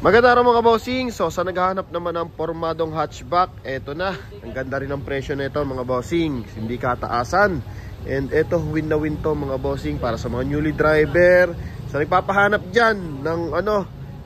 Maganda araw mga bossing. So sa naghahanap naman ng pormadong hatchback, eto na. Ang ganda rin ng presyo nito mga bossing. Hindi kataasan. And eto win na win to mga bossing para sa mga newly driver. Sa nagpapahanap dyan ng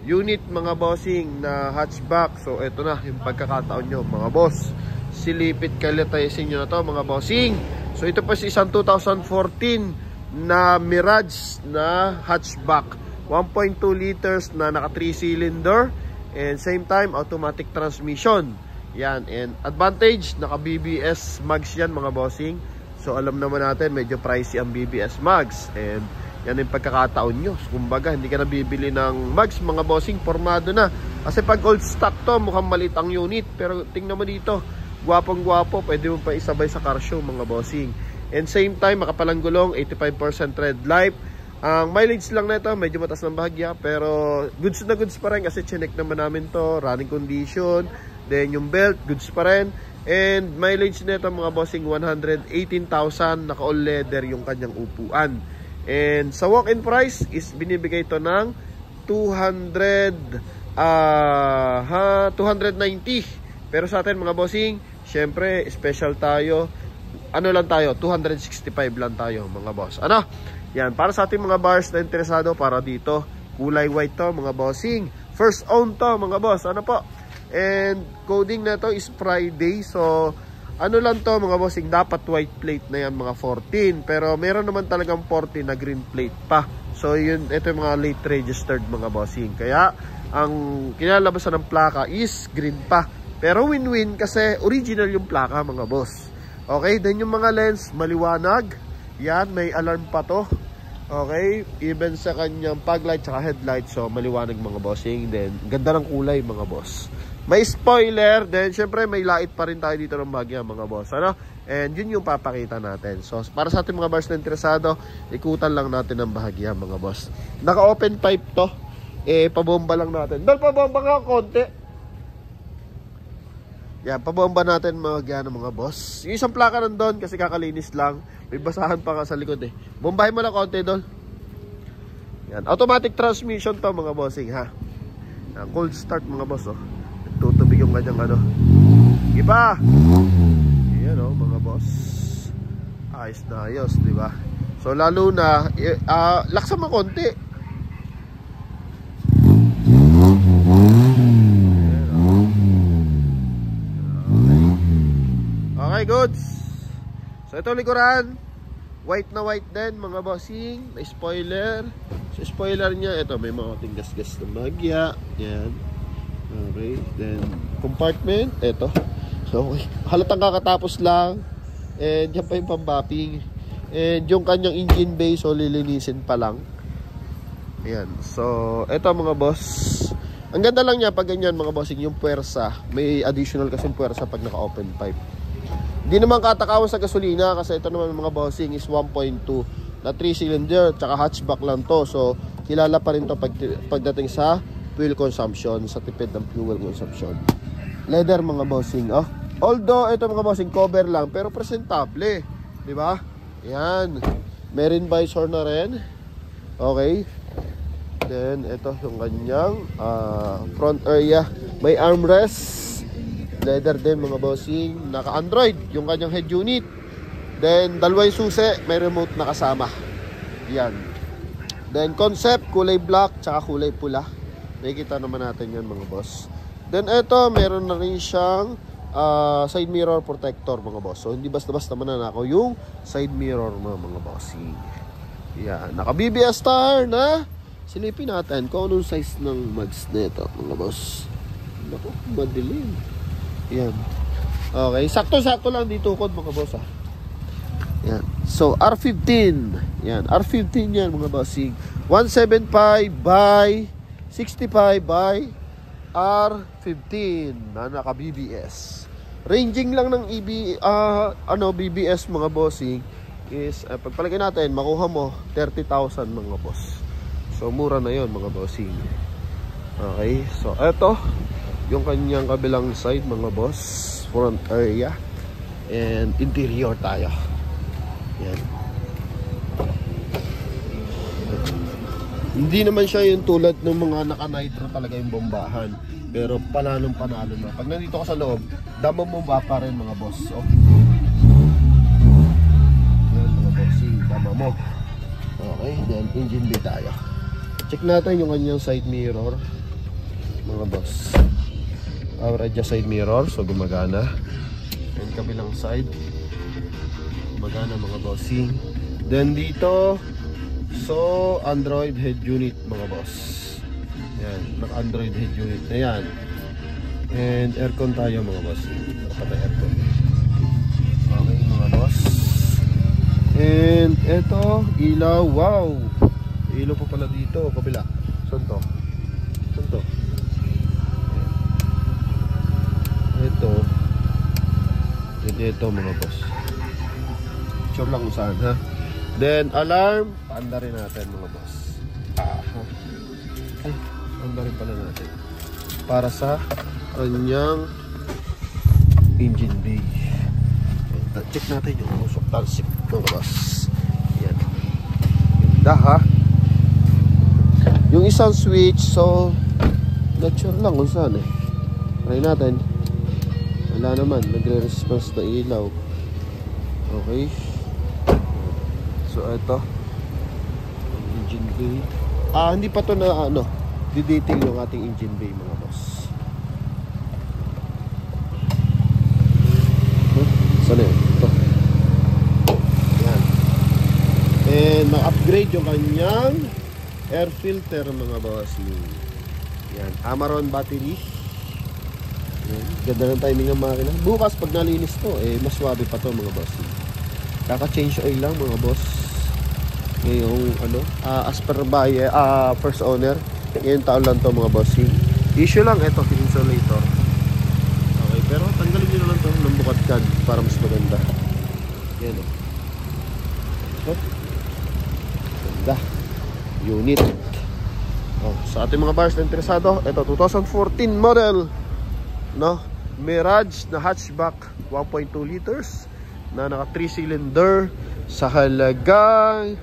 unit mga bossing na hatchback. So eto na yung pagkakataon nyo mga boss. Silipit kalitasin nyo na to mga bossing. So ito pa si isang 2014 na Mirage na hatchback. 1.2 liters na naka 3 cylinder and same time automatic transmission. Yan, and advantage naka BBS mags yan mga bossing. So alam naman natin medyo pricey ang BBS mags and yan yung pagkakataon nyo. Kumbaga hindi ka na bibili ng mags mga bossing, formado na. Kasi pag old stock to mukhang maliit ang unit, pero tingnan mo dito, gwapong gwapo, pwede mo pa isabay sa car show mga bossing. And same time makapalang gulong, 85% red light. Ang mileage lang na ito, medyo mataas ng bahagya, pero goods na goods pa rin kasi chinek naman namin to, running condition, then yung belt, goods pa rin. And mileage na ito mga bossing, 118,000, naka all leather yung kanyang upuan. And sa walk-in price is binibigay ito ng 290. Pero sa atin mga bossing, syempre special tayo. Ano lang tayo, 265 lang tayo mga boss. Yan, para sa ating mga buyers na interesado para dito, kulay white to mga bossing. First own to mga boss, po. And coding na to is Friday. So, lang to mga bossing, dapat white plate na yan mga 14. Pero meron naman talagang 14 na green plate pa. So, ito yung mga late registered mga bossing. Kaya, ang kinalabasan ng plaka is green pa. Pero win-win kasi original yung plaka mga boss. Okay, then yung mga lens, maliwanag. Yan, may alarm pa to. Okay, even sa kanyang paglight tsaka headlight, so maliwanag mga bossing. Then, ganda ng kulay mga boss. May spoiler, then syempre may light pa rin tayo dito ng bagya mga boss. And yun yung papakita natin. So, para sa ating mga buyers na interesado, ikutan lang natin ng bahagya mga boss. Naka-open pipe to. Pabomba lang natin. Dahil pabomba nga konti. Yan, pabomba natin mga boss. Yung isang plaka nandun kasi kakalinis lang. May basahan pa nga sa likod eh. Bombahin mo lang konti doon. Yan, automatic transmission to mga bossing ha. Yan, cold start mga boss oh. Tutubig yung kanyang Iba. Yan oh mga boss. Ayos na ayos, di ba? So lalo na laksan mo konti. Okay, goods. So ito likuran, white na white din mga bossing. May spoiler. So spoiler niya, ito may mga tinggas-gas ng bagya. Yan. Okay, then compartment, ito. So okay, halatang kakatapos lang. And yan pa yung pambapping. And yung kanyang engine bay, so lilinisin pa lang. Ayan. So ito mga boss, ang ganda lang niya pag ganyan mga bossing, yung puwersa. May additional kasi puwersa pag naka-open pipe. Hindi naman katakawan sa gasolina kasi ito naman mga bossing is 1.2 na 3 cylinder tsaka hatchback lang to. So kilala pa rin to pagdating sa fuel consumption, sa tipid ng fuel consumption. Leather mga bossing. Although ito mga bossing cover lang pero presentable, di ba? Yan. Meron visor na rin. Okay. Then ito yung kanyang front area. May armrest. Leather din mga bossing, naka-Android yung kanyang head unit. Then dalawa yung susi, may remote na kasama. Yan. Then concept, kulay black tsaka kulay pula. Nakikita naman natin yan mga boss. Then ito, meron na rin siyang side mirror protector mga boss. So hindi basta-basta mananakaw yung side mirror mga bossing. Yan, naka BBS tire na. Silipin natin kung anong size ng mags nito mga boss. Naku, madilim. Yan. Okay, sakto-sakto lang dito kod mga boss ha. Yan. So R15. Yan, R15 yan mga bossing. 175 by 65 by R15 na naka BBS. Ranging lang ng BBS mga bossing is pagpalagay natin makuha mo 30,000 mga boss. So mura na 'yon mga bossing. Okay, so eto yung kanyang kabilang side mga boss, front area and interior tayo. Yan. Hindi naman siya yung tulad ng mga naka-nitro talaga yung bombahan. Pero panalong panalo na. Pag nandito ka sa loob, damo mo ba pa rin mga boss. Oh. Yan mga bossing, dama mo. Okay, then engine bay tayo. Check natin yung kanyang side mirror. Mga boss. Our adjust side mirror, so gumagana. And kabilang side, gumagana mga bossing. Then dito, so Android head unit mga boss. Yan, naka-Android head unit na yan. And aircon tayo mga boss. Nakapatay aircon. Okay mga boss. And eto, ilaw. Wow! Ilaw pa pala dito, kabila. Saan to? Saan to? Ito. Ito mga boss. Sure lang kung saan ha. Then alarm, paanda rin natin mga boss. Ay, paanda rin pala natin. Para sa kanyang engine bay. Check natin yung usok talsik mga boss. Yan. Ganda ha. Yung isang switch, so not sure lang kung saan eh. Try natin. Wala naman, nagre-response na ilaw. Okay. So ito engine bay. Hindi pa to na di-detail yung ating engine bay mga boss. Saan yun? Ito. Yan. And ma-upgrade yung kanyang air filter mga boss. Yan, Amaron battery. Yan. Ganda ng timing ng makina. Bukas pag nalinis to, mas swabe pa to mga boss. Kaka-change oil lang mga boss. Ngayong as per by first owner, ngayong taon lang to mga boss. Issue lang ito, insulator. Okay, pero tanggalin nyo na lang to ng bukatkan para mas maganda. Yan o. Ganda. Unit. Sa ating mga buyers na interesado, ito 2014 model, no? Mirage na hatchback 1.2 liters na naka 3 cylinder sa halagang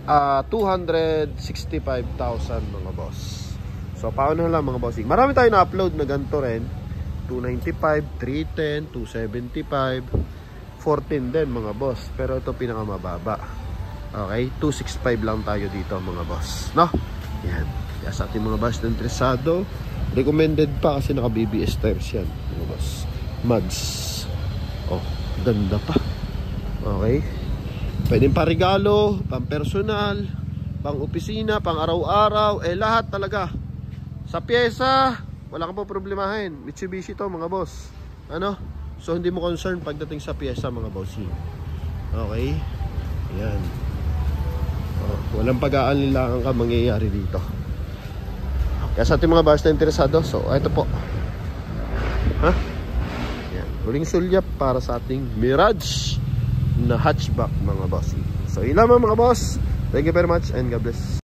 265,000 mga boss. So paano lang mga bossing. Marami tayo na-upload na ganito rin. 295, 310, 275, 14 din mga boss. Pero ito pinakamababa. Okay, 265 lang tayo dito mga boss, no? Yan. Kaya sa ating mga boss na interesado, recommended pa kasi naka BBS tires yan mga boss. Mads. Ganda pa. Okay. Pwedeng parigalo, pang personal, pang opisina, pang araw-araw, lahat talaga. Sa pyesa, wala kang po problemahin. Mitsubishi to mga boss. So hindi mo concern pagdating sa pyesa mga bossing. Okay. Ayan. Walang pag-aalilangan ka mangyayari dito. Kaya sa ating mga boss na interesado, so ito po. Ayan. Huling sulyap para sa ating Mirage na hatchback mga boss. So ilan mga boss. Thank you very much and God bless.